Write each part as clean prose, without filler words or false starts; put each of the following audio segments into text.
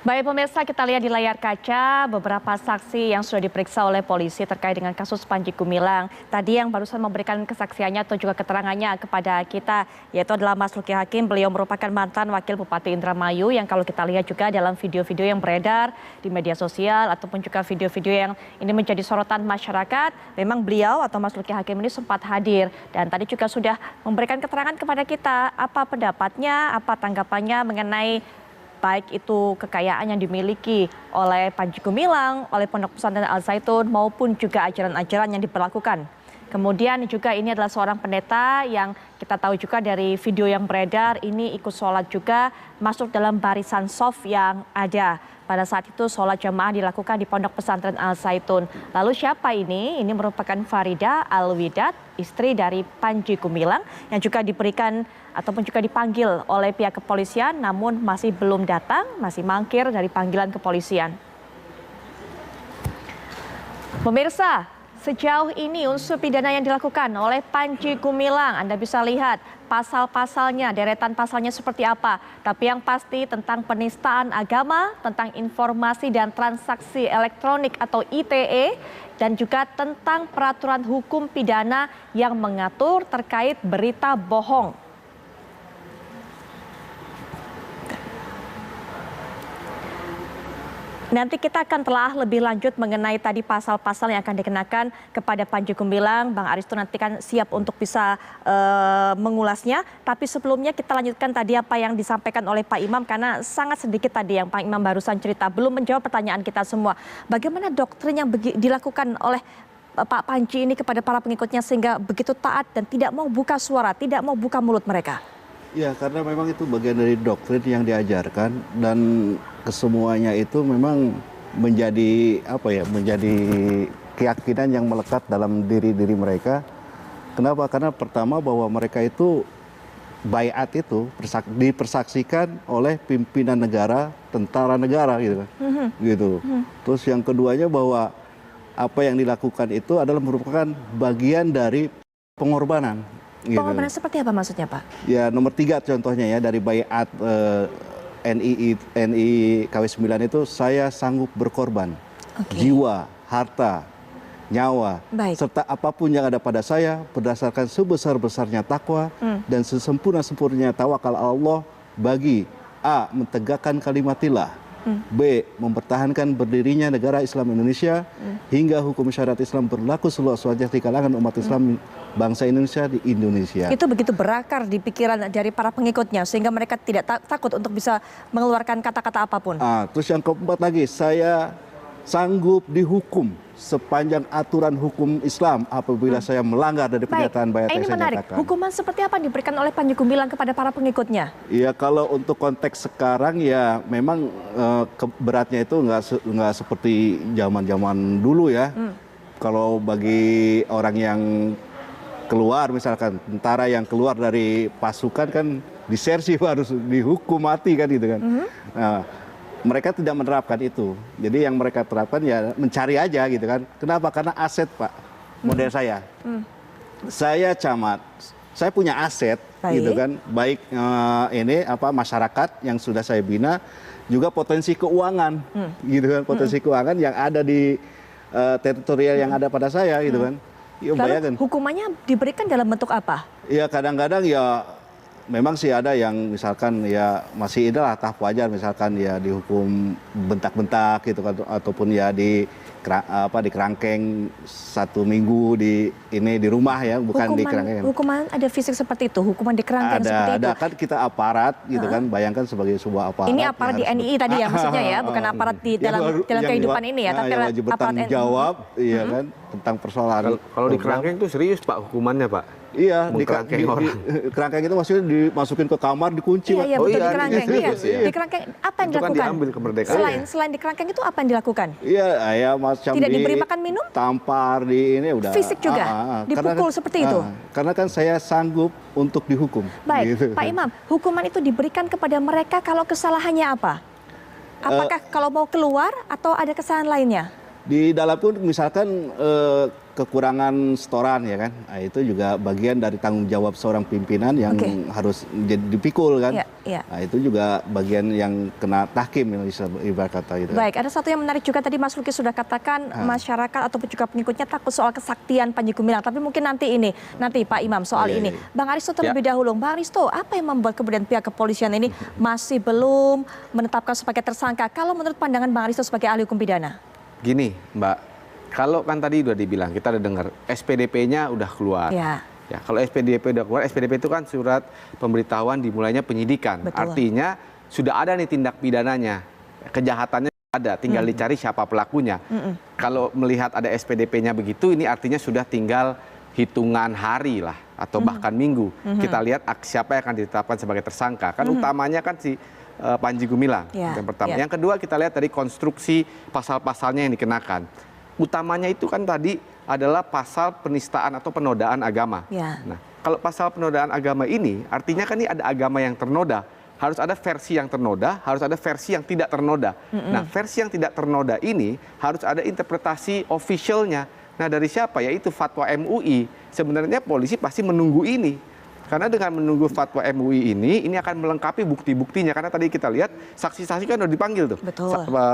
Baik pemirsa, kita lihat di layar kaca beberapa saksi yang sudah diperiksa oleh polisi terkait dengan kasus Panji Gumilang. Tadi yang barusan memberikan kesaksiannya atau juga keterangannya kepada kita, yaitu adalah Mas Luki Hakim. Beliau merupakan mantan Wakil Bupati Indramayu yang kalau kita lihat juga dalam video-video yang beredar di media sosial ataupun juga video-video yang ini menjadi sorotan masyarakat. Memang beliau atau Mas Luki Hakim ini sempat hadir dan tadi juga sudah memberikan keterangan kepada kita apa pendapatnya, apa tanggapannya mengenai baik itu kekayaan yang dimiliki oleh Panji Gumilang, oleh Pondok Pesantren Al Zaitun maupun juga ajaran-ajaran yang diperlakukan. Kemudian juga ini adalah seorang pendeta yang kita tahu juga dari video yang beredar ini ikut sholat juga masuk dalam barisan shaf yang ada. Pada saat itu sholat jamaah dilakukan di Pondok Pesantren Al Zaitun. Lalu siapa ini? Ini merupakan Farida Alwidat, istri dari Panji Gumilang yang juga diberikan ataupun juga dipanggil oleh pihak kepolisian namun masih belum datang, masih mangkir dari panggilan kepolisian. Pemirsa, sejauh ini unsur pidana yang dilakukan oleh Panji Gumilang, Anda bisa lihat pasal-pasalnya, deretan pasalnya seperti apa. Tapi yang pasti tentang penistaan agama, tentang informasi dan transaksi elektronik atau ITE, dan juga tentang peraturan hukum pidana yang mengatur terkait berita bohong. Nanti kita akan telah lebih lanjut mengenai tadi pasal-pasal yang akan dikenakan kepada Panji Gumilang. Bang Aristo nanti kan siap untuk bisa mengulasnya. Tapi sebelumnya kita lanjutkan tadi apa yang disampaikan oleh Pak Imam karena sangat sedikit tadi yang Pak Imam barusan cerita. Belum menjawab pertanyaan kita semua. Bagaimana doktrin yang dilakukan oleh Pak Panji ini kepada para pengikutnya sehingga begitu taat dan tidak mau buka suara, tidak mau buka mulut mereka? Ya, karena memang itu bagian dari doktrin yang diajarkan dan kesemuanya itu memang menjadi menjadi keyakinan yang melekat dalam diri mereka. Kenapa? Karena pertama bahwa mereka itu baiat itu dipersaksikan oleh pimpinan negara, tentara negara gitu kan. Gitu. Terus yang keduanya bahwa apa yang dilakukan itu adalah merupakan bagian dari pengorbanan. Gitu. Pengorbanan seperti apa maksudnya Pak? Ya nomor 3 contohnya ya dari baiat NI KW9 itu saya sanggup berkorban jiwa, harta, nyawa, serta apapun yang ada pada saya berdasarkan sebesar-besarnya takwa dan sesempurna-sempurnanya tawakal Allah bagi A. mentegakkan kalimatillah, B. mempertahankan berdirinya negara Islam Indonesia hingga hukum syariat Islam berlaku seluas-luasnya di kalangan umat Islam bangsa Indonesia di Indonesia. Itu begitu berakar di pikiran dari para pengikutnya sehingga mereka tidak takut untuk bisa mengeluarkan kata-kata apapun. Terus yang keempat lagi, saya sanggup dihukum sepanjang aturan hukum Islam apabila saya melanggar dari pernyataan baiat yang saya menarik. nyatakan. Hukuman seperti apa yang diberikan oleh Panji Gumilang kepada para pengikutnya? Ya kalau untuk konteks sekarang ya memang beratnya itu nggak seperti zaman-zaman dulu ya. Kalau bagi orang yang keluar misalkan tentara yang keluar dari pasukan kan disersi harus dihukum mati kan gitu kan. Nah, mereka tidak menerapkan itu. Jadi yang mereka terapkan ya mencari aja gitu kan. Kenapa? Karena aset Pak, model saya. Saya camat, saya punya aset gitu kan. Baik masyarakat yang sudah saya bina, juga potensi keuangan gitu kan. Potensi keuangan yang ada di teritorial yang ada pada saya gitu kan. Ya, lalu hukumannya diberikan dalam bentuk apa? Ya kadang-kadang ya memang sih ada yang misalkan ya masih inilah tahap wajar misalkan ya dihukum bentak-bentak gitu kan ataupun ya di kerangkeng 1 minggu di rumah ya bukan di kerangkeng. Hukuman ada fisik seperti itu, hukuman di kerangkeng seperti itu. Ada kan kita aparat gitu kan, bayangkan sebagai sebuah aparat. Ini aparat di NII tadi ya maksudnya ya, bukan aparat di dalam kehidupan ini ya, tapi wajib bertanggung jawab iya kan tentang persoalan. Kalau di kerangkeng itu serius Pak hukumannya Pak? Iya, di kerangkeng itu maksudnya dimasukin ke kamar, dikunci. Iya, betul, di kerangkeng. Di kerangkeng apa yang dilakukan? Itu kan diambil kemerdekaan. Selain di kerangkeng itu apa yang dilakukan? Iya, ya macam tidak diberi makan minum? Tampar di ini udah. Fisik juga? Dipukul seperti itu? Karena kan saya sanggup untuk dihukum. Baik, gitu. Pak Imam, hukuman itu diberikan kepada mereka kalau kesalahannya apa? Apakah kalau mau keluar atau ada kesalahan lainnya? Di dalam pun misalkan kekurangan setoran ya kan, nah, itu juga bagian dari tanggung jawab seorang pimpinan yang harus dipikul kan. Iya. Nah, itu juga bagian yang kena tahkim ibarat kata gitu. Baik, ada satu yang menarik juga tadi Mas Luki sudah katakan masyarakat ataupun juga pengikutnya takut soal kesaktian Panji Gumilang. Tapi mungkin nanti Pak Imam soal ini. Bang Aristo terlebih dahulu. Bang Aristo, apa yang membuat kemudian pihak kepolisian ini masih belum menetapkan sebagai tersangka? Kalau menurut pandangan Bang Aristo sebagai ahli hukum pidana? Gini, Mbak, kalau kan tadi udah dibilang, kita udah dengar SPDP-nya udah keluar. Ya, kalau SPDP udah keluar, SPDP itu kan surat pemberitahuan dimulainya penyidikan. Betul. Artinya sudah ada nih tindak pidananya, kejahatannya ada, tinggal dicari siapa pelakunya. Kalau melihat ada SPDP-nya begitu, ini artinya sudah tinggal hitungan hari lah, atau bahkan minggu. Kita lihat siapa yang akan ditetapkan sebagai tersangka. Kan utamanya kan si Panji Gumilang, yang pertama. Yang kedua kita lihat dari konstruksi pasal-pasalnya yang dikenakan. Utamanya itu kan tadi adalah pasal penistaan atau penodaan agama. Nah, kalau pasal penodaan agama ini artinya kan ini ada agama yang ternoda. Harus ada versi yang ternoda, harus ada versi yang tidak ternoda. Nah, versi yang tidak ternoda ini harus ada interpretasi officialnya. Nah, dari siapa? Yaitu fatwa MUI. Sebenarnya polisi pasti menunggu ini. Karena dengan menunggu fatwa MUI ini akan melengkapi bukti-buktinya. Karena tadi kita lihat saksi-saksi kan udah dipanggil tuh.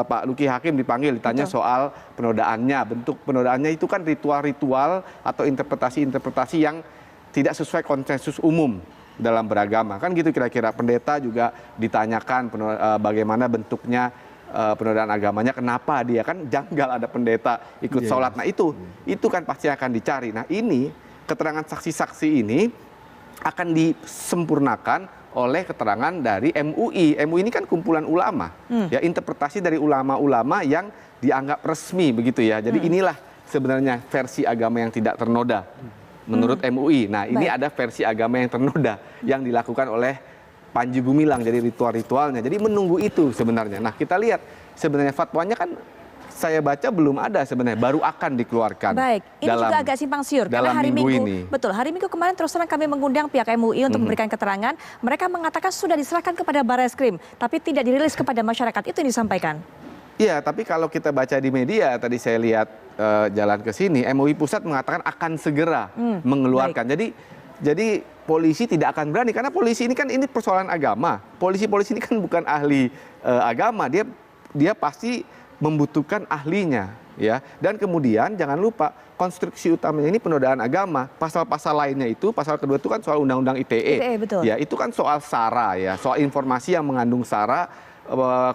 Pak Luki Hakim dipanggil, ditanya soal penodaannya. Bentuk penodaannya itu kan ritual-ritual atau interpretasi-interpretasi yang tidak sesuai konsensus umum dalam beragama. Kan gitu kira-kira. Pendeta juga ditanyakan bagaimana bentuknya penodaan agamanya, kenapa dia kan janggal ada pendeta ikut sholat. Nah itu kan pasti akan dicari. Nah ini keterangan saksi-saksi ini akan disempurnakan oleh keterangan dari MUI. MUI ini kan kumpulan ulama, ya interpretasi dari ulama-ulama yang dianggap resmi begitu ya. Jadi inilah sebenarnya versi agama yang tidak ternoda menurut MUI. Nah ini ada versi agama yang ternoda yang dilakukan oleh Panji Gumilang, jadi ritual-ritualnya. Jadi menunggu itu sebenarnya. Nah kita lihat sebenarnya fatwanya kan saya baca belum ada sebenarnya, baru akan dikeluarkan. Baik, ini juga agak simpang siur karena hari Minggu ini. Betul, hari Minggu kemarin terus terang kami mengundang pihak MUI untuk memberikan keterangan. Mereka mengatakan sudah diserahkan kepada Barreskrim, tapi tidak dirilis kepada masyarakat. Itu yang disampaikan. Iya, tapi kalau kita baca di media, tadi saya lihat jalan ke sini, MUI Pusat mengatakan akan segera mengeluarkan. Jadi polisi tidak akan berani, karena polisi ini kan ini persoalan agama. Polisi-polisi ini kan bukan ahli agama, dia pasti membutuhkan ahlinya, ya. Dan kemudian jangan lupa konstruksi utamanya ini penodaan agama. Pasal-pasal lainnya itu, pasal kedua itu kan soal undang-undang ITE. Betul. Ya, itu kan soal SARA ya, soal informasi yang mengandung SARA,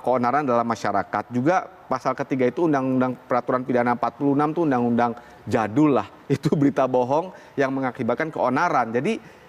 keonaran dalam masyarakat. Juga pasal ketiga itu undang-undang peraturan pidana 46 itu undang-undang jadul lah. Itu berita bohong yang mengakibatkan keonaran. Jadi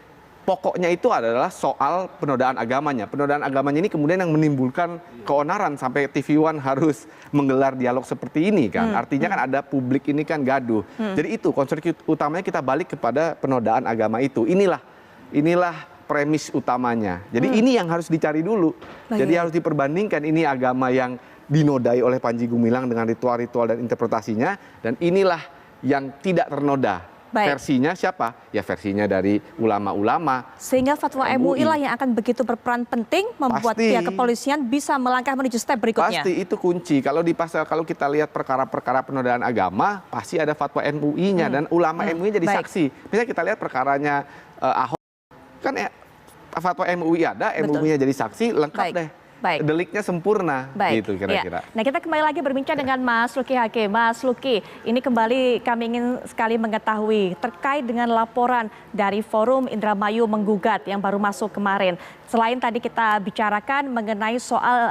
pokoknya itu adalah soal penodaan agamanya. Penodaan agamanya ini kemudian yang menimbulkan keonaran sampai TV One harus menggelar dialog seperti ini kan. Artinya kan ada publik ini kan gaduh. Jadi itu konstruksi utamanya kita balik kepada penodaan agama itu. Inilah premis utamanya. Jadi ini yang harus dicari dulu. Jadi harus diperbandingkan ini agama yang dinodai oleh Panji Gumilang dengan ritual-ritual dan interpretasinya, dan inilah yang tidak ternoda. Versinya siapa? Ya versinya dari ulama-ulama. Sehingga fatwa MUI lah yang akan begitu berperan penting membuat pihak kepolisian bisa melangkah menuju step berikutnya. Pasti itu kunci. Kalau kita lihat perkara-perkara penodaan agama, pasti ada fatwa MUI-nya dan ulama MUI jadi saksi. Misalnya kita lihat perkaranya Ahok, kan fatwa MUI ada, MUI-nya jadi saksi, lengkap deh. Deliknya sempurna, gitu kira-kira. Nah kita kembali lagi berbincang dengan Mas Luki Hakim. Mas Luki, ini kembali kami ingin sekali mengetahui terkait dengan laporan dari Forum Indramayu Menggugat yang baru masuk kemarin. Selain tadi kita bicarakan mengenai soal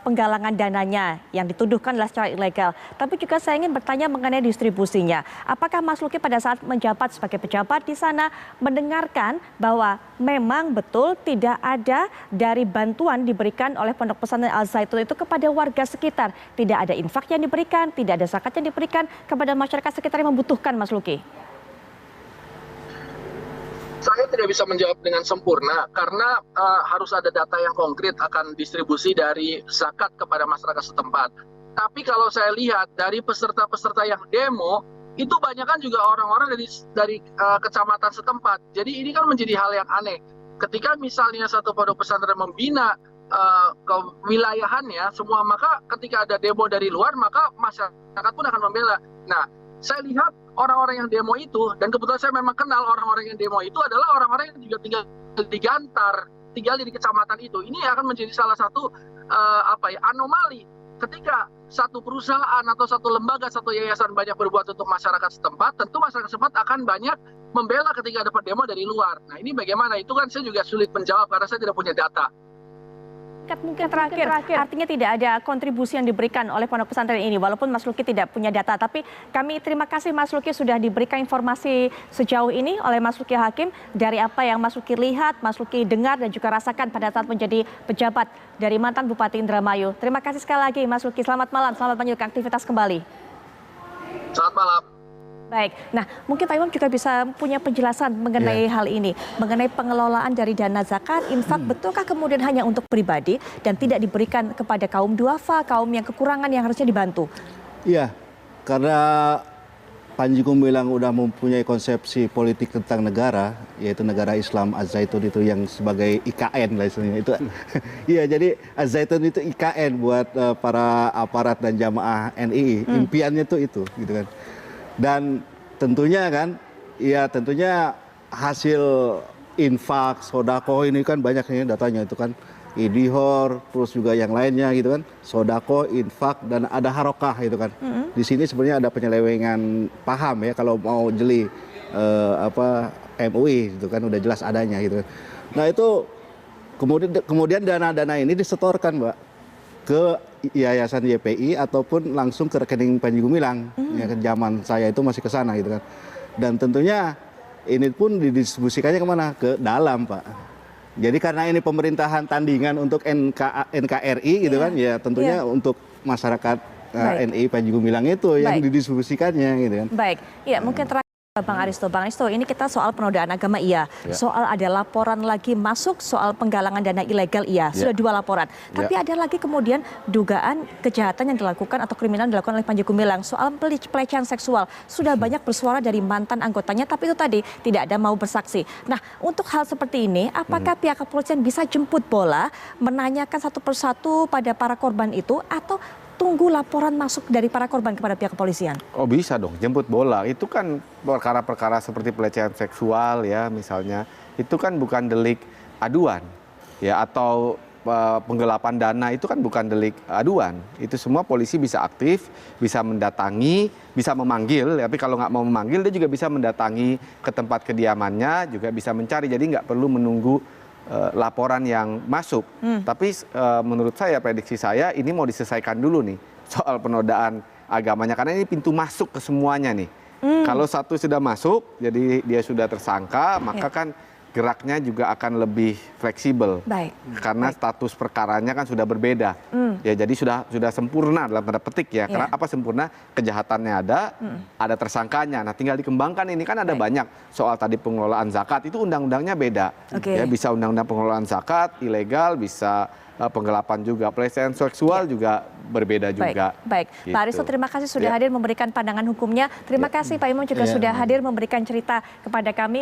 penggalangan dananya yang dituduhkan adalah secara ilegal. Tapi juga saya ingin bertanya mengenai distribusinya. Apakah Mas Luki pada saat menjabat sebagai pejabat di sana mendengarkan bahwa memang betul tidak ada dari bantuan diberikan oleh Pondok Pesantren Al Zaitun itu kepada warga sekitar? Tidak ada infak yang diberikan, tidak ada zakat yang diberikan kepada masyarakat sekitar yang membutuhkan, Mas Luki? Saya tidak bisa menjawab dengan sempurna karena harus ada data yang konkret akan distribusi dari zakat kepada masyarakat setempat. Tapi kalau saya lihat dari peserta-peserta yang demo, itu banyak kan juga orang-orang dari kecamatan setempat. Jadi ini kan menjadi hal yang aneh. Ketika misalnya satu pondok pesantren membina kewilayahannya semua, maka ketika ada demo dari luar, maka masyarakat pun akan membela. Nah, saya lihat orang-orang yang demo itu, dan kebetulan saya memang kenal orang-orang yang demo itu adalah orang-orang yang juga tinggal di Gantar. tinggal di kecamatan itu. Ini akan menjadi salah satu anomali ketika satu perusahaan atau satu lembaga, satu yayasan banyak berbuat untuk masyarakat setempat, tentu masyarakat setempat akan banyak membela ketika ada demo dari luar. Nah ini bagaimana? Itu kan saya juga sulit menjawab karena saya tidak punya data. Mungkin terakhir, artinya tidak ada kontribusi yang diberikan oleh pondok pesantren ini, walaupun Mas Luki tidak punya data. Tapi kami terima kasih Mas Luki sudah diberikan informasi sejauh ini oleh Mas Luki Hakim dari apa yang Mas Luki lihat, Mas Luki dengar dan juga rasakan pada saat menjadi pejabat dari mantan Bupati Indramayu. Terima kasih sekali lagi Mas Luki, selamat malam, selamat melanjutkan aktivitas kembali. Selamat malam. Baik, nah mungkin Pak Imam juga bisa punya penjelasan mengenai hal ini, mengenai pengelolaan dari dana zakat, infak, betulkah kemudian hanya untuk pribadi dan tidak diberikan kepada kaum duafa, kaum yang kekurangan yang harusnya dibantu? Iya, karena Panji Gumilang udah mempunyai konsepsi politik tentang negara, yaitu negara Islam Az-Zaitun itu yang sebagai IKN lah istilahnya itu. Iya, jadi Az-Zaitun itu IKN buat para aparat dan jamaah NII. Impiannya tuh itu, gitu kan. Dan tentunya kan, ya tentunya hasil infak, sodako ini kan banyak nih datanya itu kan. Idihor, terus juga yang lainnya gitu kan. Sodako, infak, dan ada harokah gitu kan. Di sini sebenarnya ada penyelewengan paham ya kalau mau jeli MUI gitu kan, udah jelas adanya gitu kan. Nah itu kemudian dana-dana ini disetorkan Mbak ke Yayasan YPI ataupun langsung ke rekening Panji Gumilang. Ya, zaman saya itu masih ke sana gitu kan. Dan tentunya ini pun didistribusikannya kemana? Ke dalam Pak. Jadi karena ini pemerintahan tandingan untuk NKRI gitu kan, ya tentunya untuk masyarakat NI Panji Gumilang itu yang didistribusikannya gitu kan. Baik, ya mungkin terakhir Bang Aristo, ini kita soal penodaan agama soal ada laporan lagi masuk soal penggalangan dana ilegal sudah 2 laporan. Tapi ada lagi kemudian dugaan kejahatan yang dilakukan atau kriminal yang dilakukan oleh Panji Gumilang soal pelecehan seksual. Sudah banyak bersuara dari mantan anggotanya, tapi itu tadi tidak ada mau bersaksi. Nah, untuk hal seperti ini, apakah pihak kepolisian bisa jemput bola, menanyakan satu persatu pada para korban itu, atau tunggu laporan masuk dari para korban kepada pihak kepolisian? Oh bisa dong, jemput bola. Itu kan perkara-perkara seperti pelecehan seksual ya misalnya, itu kan bukan delik aduan ya, atau penggelapan dana itu kan bukan delik aduan. Itu semua polisi bisa aktif, bisa mendatangi, bisa memanggil. Tapi kalau nggak mau memanggil, dia juga bisa mendatangi ke tempat kediamannya, juga bisa mencari. Jadi nggak perlu menunggu laporan yang masuk. Tapi menurut saya, prediksi saya, ini mau diselesaikan dulu nih soal penodaan agamanya, karena ini pintu masuk ke semuanya nih. Kalau satu sudah masuk, jadi dia sudah tersangka, maka kan geraknya juga akan lebih fleksibel. Karena status perkaranya kan sudah berbeda. Ya jadi sudah sempurna dalam tanda petik ya. Karena apa sempurna? Kejahatannya ada tersangkanya. Nah, tinggal dikembangkan ini kan ada banyak soal tadi pengelolaan zakat, itu undang-undangnya beda. Ya bisa undang-undang pengelolaan zakat ilegal, bisa penggelapan juga, pelecehan seksual juga berbeda juga. Baik. Gitu. Pak Aristo, terima kasih sudah hadir memberikan pandangan hukumnya. Terima kasih Pak Imam juga sudah hadir memberikan cerita kepada kami.